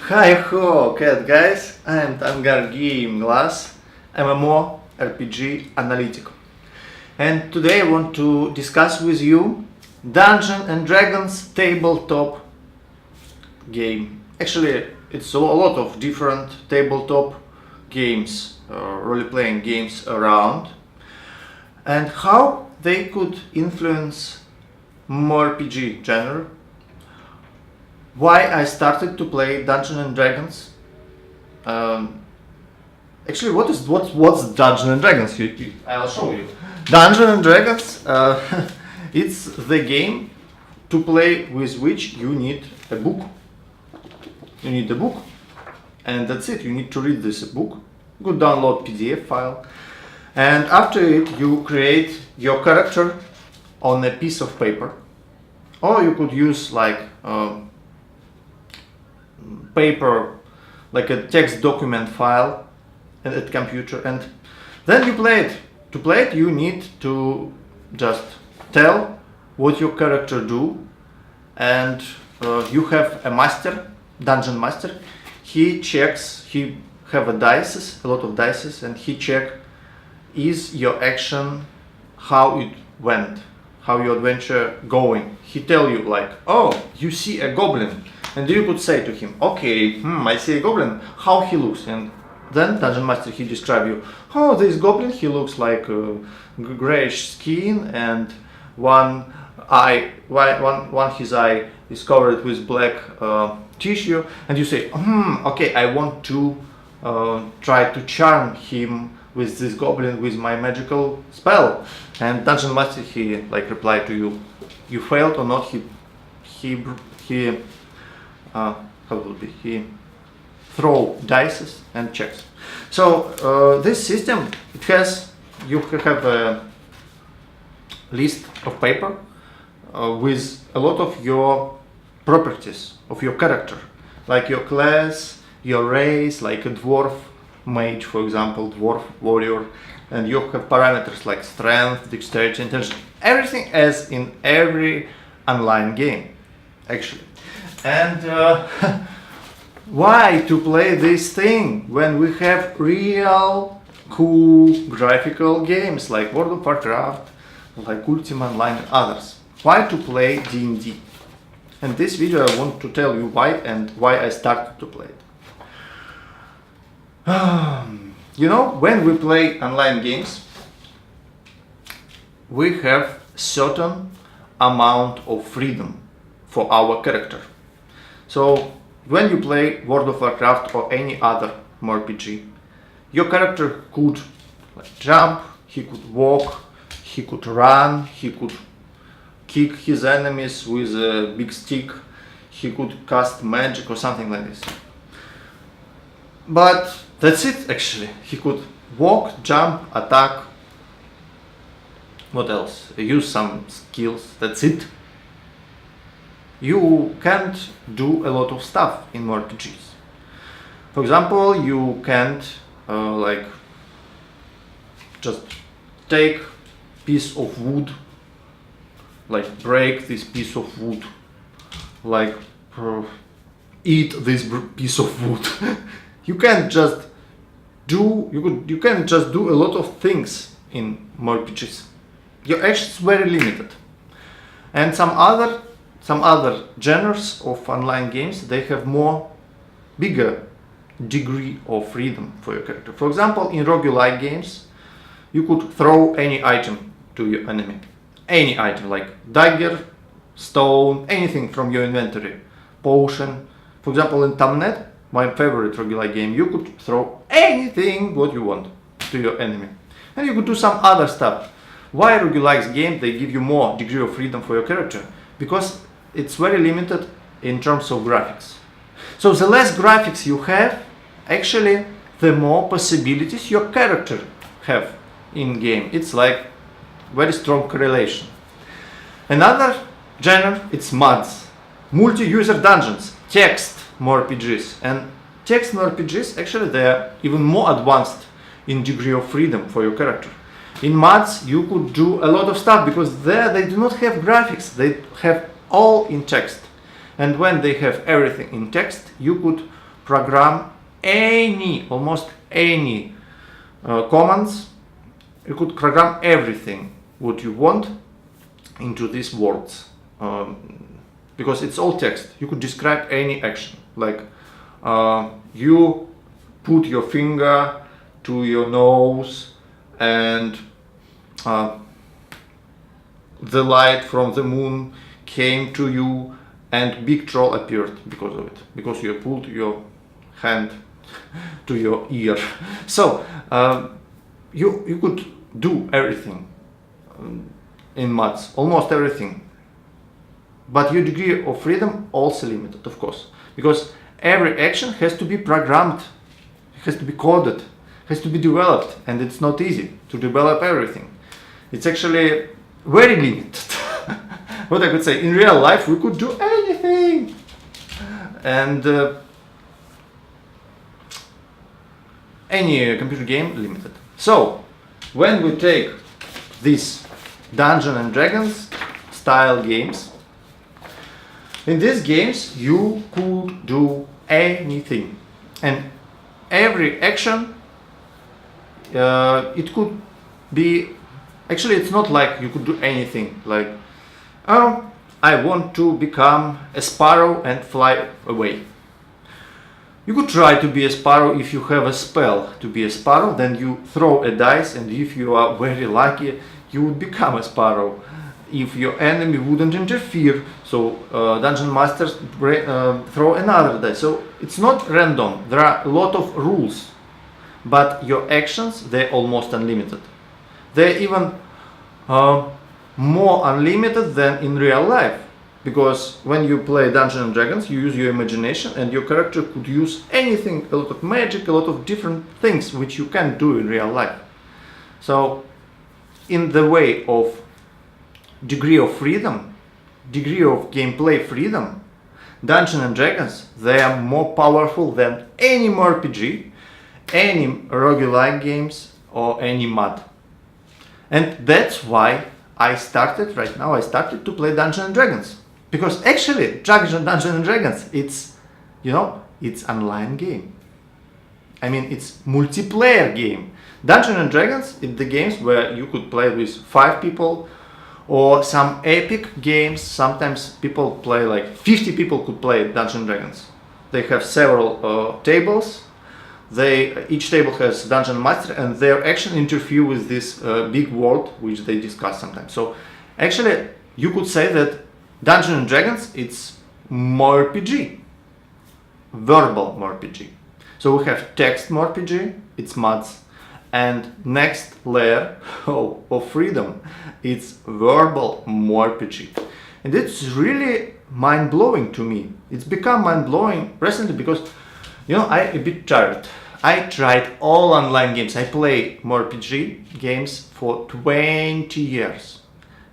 Hi ho, cat guys, I'm Tangar Igroglaz, MMORPG analytic. And today I want to discuss with you Dungeons and Dragons tabletop game. Actually, it's a lot of different tabletop games, role-playing games around, and how they could influence MMORPG genre. Why I started to play Dungeons and Dragons. Actually, what's Dungeons and Dragons? I'll show you. Dungeons and Dragons. It's the game to play with which you need a book. You need a book, and that's it. You need to read this book. You could download PDF file, and after it, you create your character on a piece of paper, or you could use like paper, like a text document file at computer, and then you play it. To play it, you need to just tell what your character do, and you have a master, dungeon master. He checks. He have a lot of dices, and he check is your action, how it went, how your adventure going. He tell you like, oh, you see a goblin. And you could say to him, okay, I see a goblin, how he looks. And then Dungeon Master, he describe you, oh, this goblin, he looks like grayish skin, and one his eye is covered with black tissue. And you say, okay, I want to try to charm him with this goblin with my magical spell. And Dungeon Master, he like reply to you, you failed or not. He throw dice and checks. So this system, you have a list of paper with a lot of your properties of your character, like your class, your race, like a dwarf mage, for example, dwarf warrior, and you have parameters like strength, dexterity, intelligence, everything as in every online game, actually. And why to play this thing when we have real cool graphical games like World of Warcraft, like Ultima Online and others? Why to play D&D? In this video I want to tell you why and why I started to play it. When we play online games, we have certain amount of freedom for our character. So when you play World of Warcraft or any other MMORPG, your character could jump, he could walk, he could run, he could kick his enemies with a big stick, he could cast magic or something like this. But that's it actually. He could walk, jump, attack. What else? Use some skills, that's it. You can't do a lot of stuff in MMORPGs. For example, you can't just take piece of wood, like break this piece of wood, like eat this piece of wood. You can't just do a lot of things in MMORPGs. Your action is very limited, and some other genres of online games, they have bigger degree of freedom for your character. For example, in roguelike games, you could throw any item to your enemy. Any item, like dagger, stone, anything from your inventory, potion. For example, in Tamnet, my favorite roguelike game, you could throw anything what you want to your enemy. And you could do some other stuff. Why roguelike games, they give you more degree of freedom for your character? Because it's very limited in terms of graphics. So the less graphics you have, actually, the more possibilities your character have in game. It's like very strong correlation. Another genre, it's MUDs, multi-user dungeons, text MMORPGs. And text MMORPGs, actually, they are even more advanced in degree of freedom for your character. In MUDs, you could do a lot of stuff because there they do not have graphics. They have all in text. And when they have everything in text, you could program almost any commands. You could program everything what you want into these words, because it's all text. You could describe any action, like you put your finger to your nose and the light from the moon came to you and big troll appeared because of it, because you pulled your hand to your ear. So you could do everything in mods, almost everything, but your degree of freedom also limited, of course, because every action has to be programmed, has to be coded, has to be developed, and it's not easy to develop everything. It's actually very limited. What I could say, in real life we could do anything, and any computer game limited. So when we take these Dungeons and Dragons style games, in these games you could do anything, and every action it could be, actually it's not like you could do anything like, oh, I want to become a sparrow and fly away. You could try to be a sparrow if you have a spell to be a sparrow, then you throw a dice, and if you are very lucky you would become a sparrow if your enemy wouldn't interfere. So dungeon masters throw another dice. So it's not random, there are a lot of rules, but your actions, they're almost unlimited. They're even more unlimited than in real life, because when you play Dungeons and Dragons you use your imagination, and your character could use anything, a lot of magic, a lot of different things which you can't do in real life. So in the way of degree of freedom, degree of gameplay freedom, Dungeons and Dragons, they are more powerful than any MMORPG, any roguelike games, or any mod. And that's why I started to play Dungeons and Dragons. Because actually, Dungeons and Dragons, it's, you know, it's online game. I mean, it's multiplayer game. Dungeons and Dragons, it's the games where you could play with 5 people, or some epic games. Sometimes people play, like 50 people could play Dungeons and Dragons. They have several tables. Each table has dungeon master, and their action interfere with this big world which they discuss sometimes. So actually you could say that Dungeons and Dragons, it's MMORPG, verbal MMORPG. So we have text MMORPG, it's mods, and next layer of freedom, it's verbal MMORPG. And it's really mind-blowing to me. It's become mind-blowing recently because, you know, I'm a bit tired. I tried all online games. I play MMORPG games for 20 years.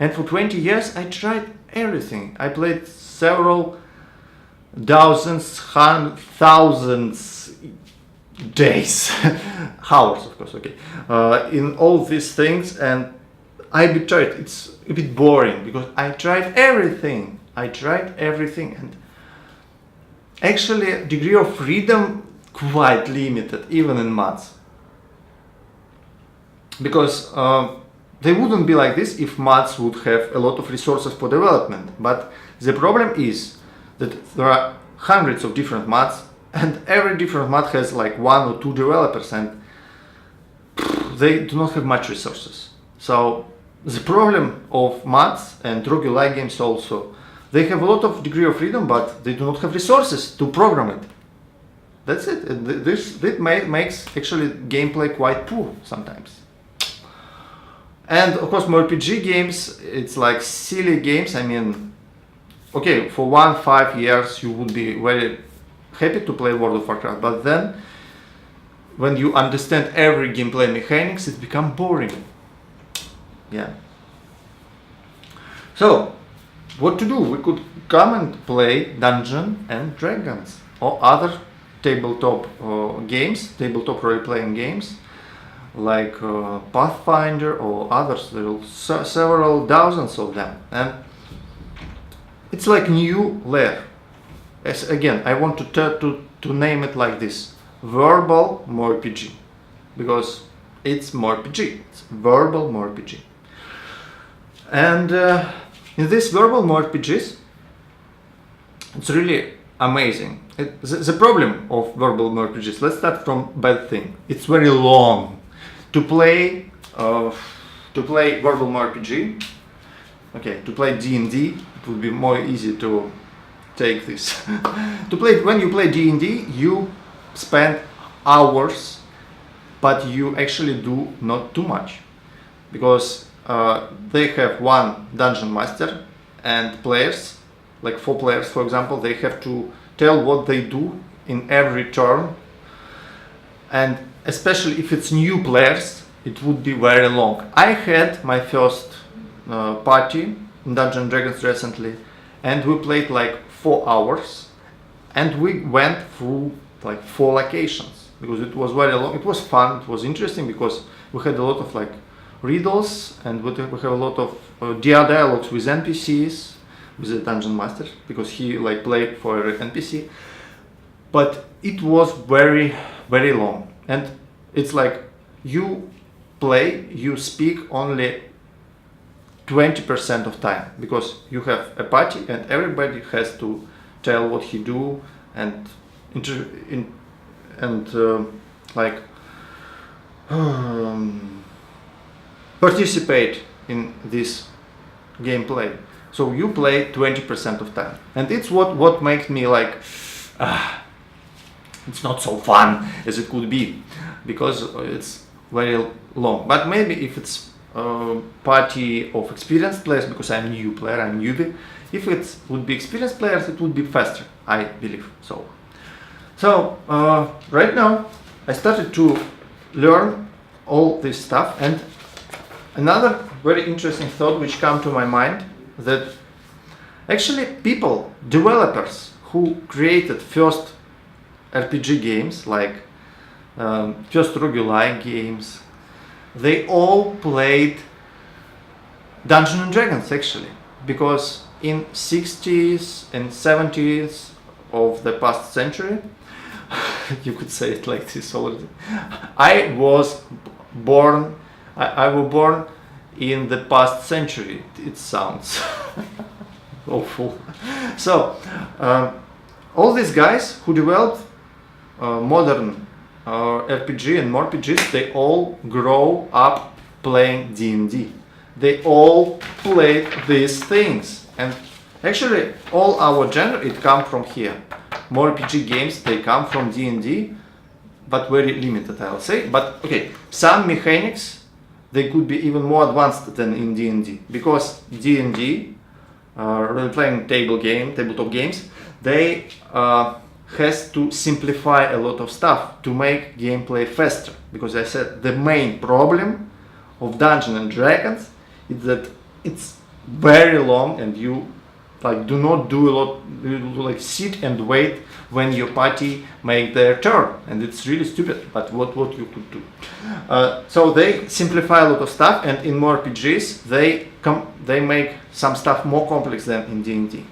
And for 20 years I tried everything. I played several thousands days, hours of course, okay, in all these things, and I'm a bit tired. It's a bit boring because I tried everything. And actually degree of freedom quite limited, even in mods, because they wouldn't be like this if mods would have a lot of resources for development. But the problem is that there are hundreds of different mods, and every different mod has like 1 or 2 developers, and they do not have much resources. So the problem of mods and roguelike games also, they have a lot of degree of freedom, but they do not have resources to program it. That's it. This makes actually gameplay quite poor sometimes. And of course, RPG games, it's like silly games. I mean, okay, for 5 years you would be very happy to play World of Warcraft, but then when you understand every gameplay mechanics, it becomes boring. Yeah. So, what to do? We could come and play Dungeons and Dragons or other tabletop games, tabletop role-playing games, like Pathfinder or others. There are several thousands of them, and it's like new layer. As again, I want to to name it like this: verbal MMORPG, because it's MMORPG, it's verbal MMORPG. And in these verbal MMORPGs, it's really amazing. The problem of verbal MMORPGs, let's start from bad thing. It's very long. To play verbal MMORPG, okay, to play D&D, it would be more easy to take this. When you play D&D, you spend hours, but you actually do not too much, because they have one dungeon master and players, like 4 players for example, they have to tell what they do in every turn, and especially if it's new players, it would be very long. I had my first party in Dungeons & Dragons recently, and we played like 4 hours, and we went through like 4 locations, because it was very long. It was fun, it was interesting, because we had a lot of like riddles, and we have a lot of dialogues with NPCs, with the dungeon master, because he like played for an NPC. But it was very, very long, and it's like you speak only 20% of time, because you have a party and everybody has to tell what he do and participate in this gameplay. So you play 20% of time, and it's what makes me like it's not so fun as it could be, because it's very long. But maybe if it's a party of experienced players, because I'm a new player, I'm newbie, if it would be experienced players, it would be faster, I believe so. So right now I started to learn all this stuff, and another very interesting thought which came to my mind, that actually people, developers who created first RPG games, like first roguelike games, they all played Dungeons & Dragons actually, because in 60s and 70s of the past century, you could say it like this already, I was born in the past century. It sounds awful. So all these guys who developed modern RPG and MMORPGs, they all grow up playing D&D. They all played these things, and actually all our genre, it come from here. MMORPG games, they come from D&D, but very limited, I'll say. But okay, some mechanics, they could be even more advanced than in D&D, because D&D, role-playing tabletop games, they has to simplify a lot of stuff to make gameplay faster. Because I said the main problem of Dungeons & Dragons is that it's very long, and you like do not do a lot, you like sit and wait when your party make their turn, and it's really stupid, but what you could do. So they simplify a lot of stuff, and in more RPGs they make some stuff more complex than in D&D,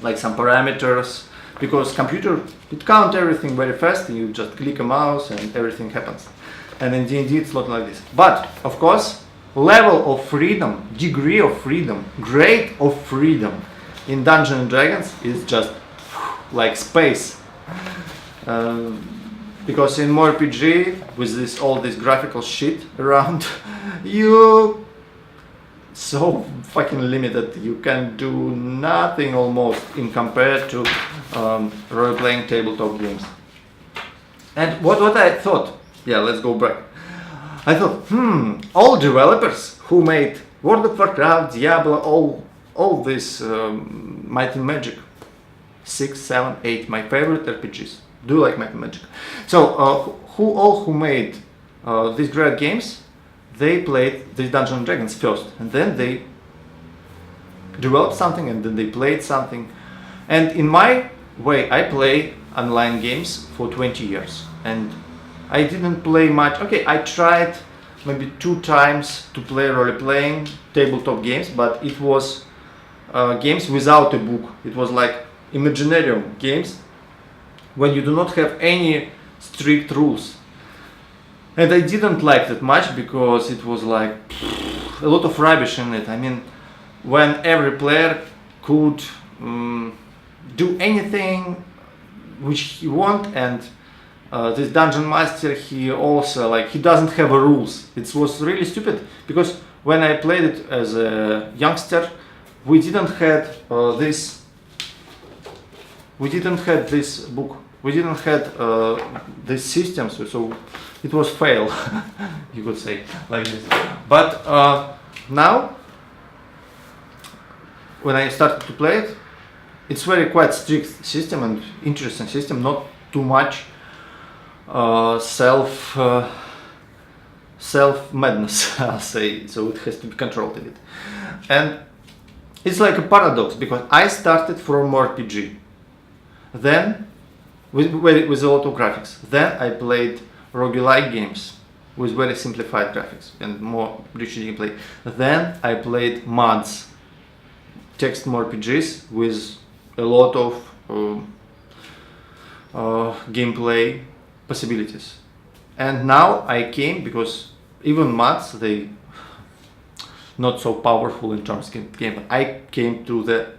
like some parameters, because computer, it count everything very fast, and you just click a mouse and everything happens. And in D&D it's not like this. But of course, level of freedom, degree of freedom, grade of freedom in Dungeons & Dragons is just like space. Because in more RPG, with all this graphical shit around, you so fucking limited, you can do nothing almost in compared to role-playing tabletop games. And what I thought, yeah, let's go back. I thought, all developers who made World of Warcraft, Diablo, all this Might and Magic, 6, 7, 8, my favorite RPGs, do like Might and Magic. So who made these great games, they played these Dungeons & Dragons first, and then they developed something, and then they played something. And in my way, I play online games for 20 years, and I didn't play much. Okay, I tried maybe 2 times to play role-playing tabletop games, but it was games without a book. It was like Imaginarium games, when you do not have any strict rules. And I didn't like that much because it was like a lot of rubbish in it. I mean, when every player could do anything which he want, and this dungeon master, he also like he doesn't have a rules. It was really stupid because when I played it as a youngster, we didn't have this. We didn't have this book. We didn't have this system, so it was fail, you could say like this. But now, when I started to play it, it's very quite strict system and interesting system. Not too much self madness, I'll say. So it has to be controlled a bit, and it's like a paradox because I started from RPG, then with a lot of graphics. Then I played roguelike games with very simplified graphics and more rich gameplay. Then I played mods, text RPGs with a lot of gameplay possibilities. And now I came, because even mods, they not so powerful in terms of game. I came to the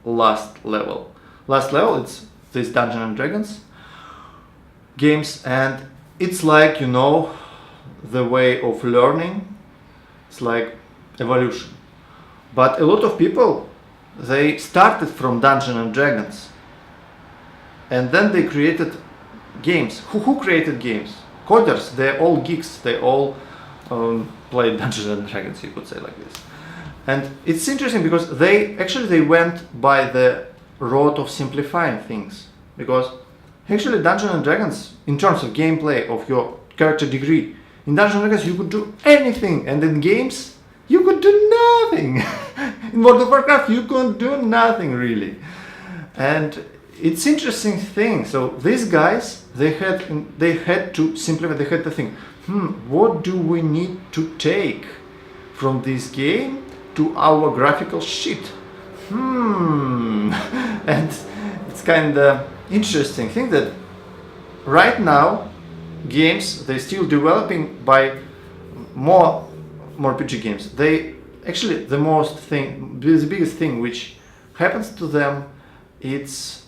last level. Last level, it's this Dungeons and Dragons games, and it's like, you know, the way of learning. It's like evolution. But a lot of people, they started from Dungeons and Dragons, and then they created games. Who created games? Coders. They're all geeks. They all play Dungeons and Dragons, you could say like this. And it's interesting because they went by the road of simplifying things, because actually Dungeons and Dragons, in terms of gameplay of your character degree, in Dungeons and Dragons you could do anything, and in games you could do nothing. In World of Warcraft you couldn't do nothing really. And it's interesting thing. So these guys, they had to simplify. They had to think, what do we need to take from this game to our graphical sheet? And it's kind of interesting thing that right now games, they're still developing by more RPG games. They actually, the biggest thing which happens to them, it's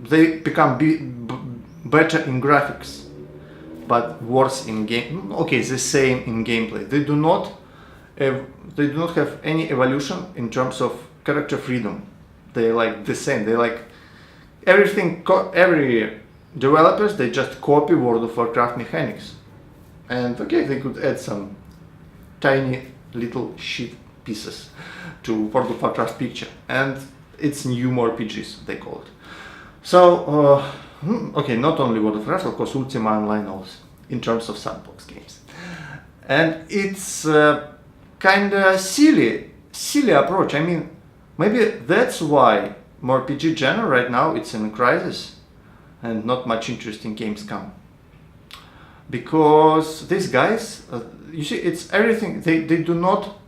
they become better in graphics, but worse in game. Okay, the same in gameplay. They do not have any evolution in terms of character freedom. They like the same. They like everything. Every developers, they just copy World of Warcraft mechanics, and okay, they could add some tiny little shit pieces to World of Warcraft picture, and it's new RPGs, they call it. So okay, not only World of Warcraft, of course, Ultima Online also, in terms of sandbox games. And it's kind of silly approach. I mean, maybe that's why RPG genre right now, it's in a crisis and not much interesting games come. Because these guys, you see, it's everything, they do not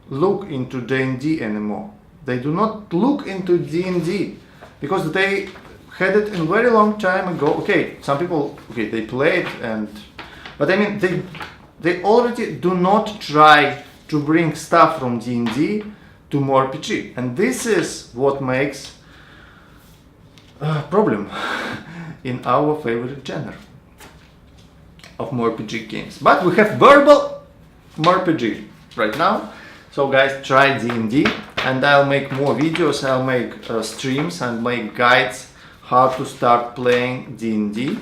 look into D&D anymore. They do not look into D&D because they had it in very long time ago. Okay, some people, okay, they play it, but I mean, they already do not try to bring stuff from D&D to more RPG, and this is what makes a problem in our favorite genre of more RPG games. But we have verbal RPG right now. So guys, try D&D, and I'll make more videos. I'll make streams and make guides how to start playing D&D,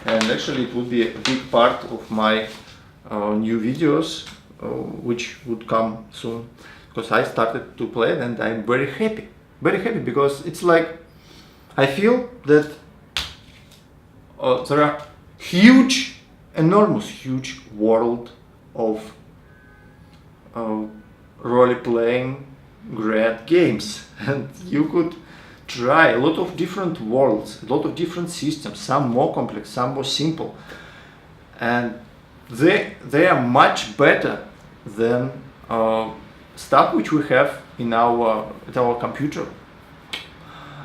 and actually it would be a big part of my new videos which would come soon, because I started to play it and I'm very happy because it's like I feel that there are enormous huge world of role-playing great games, and you could try a lot of different worlds, a lot of different systems, some more complex, some more simple, and they are much better than stuff which we have at our computer.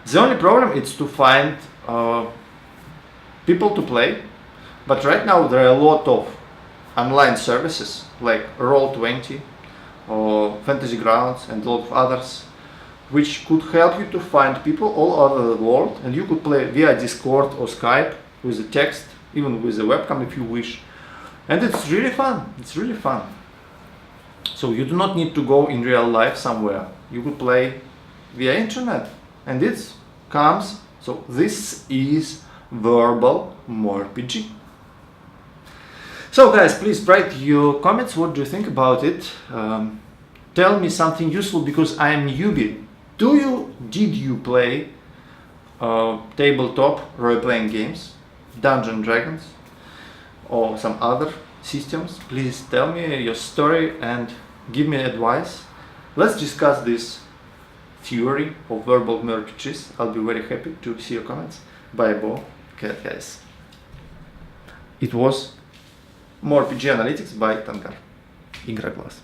The only problem is to find people to play, but right now there are a lot of online services like Roll20 or Fantasy Grounds and a lot of others, which could help you to find people all over the world, and you could play via Discord or Skype with a text, even with a webcam if you wish, and it's really fun. It's really fun. So you do not need to go in real life somewhere. You could play via internet, and it comes. So this is verbal MMORPG. So guys, please write your comments. What do you think about it? Tell me something useful, because I am newbie. Did you play tabletop role-playing games, Dungeons and Dragons, or some other systems? Please tell me your story and give me advice. Let's discuss this theory of verbal MMORPGs. I'll be very happy to see your comments. Bye bye, guys. It was MMORPG Analytics by Tangar Igroglaz.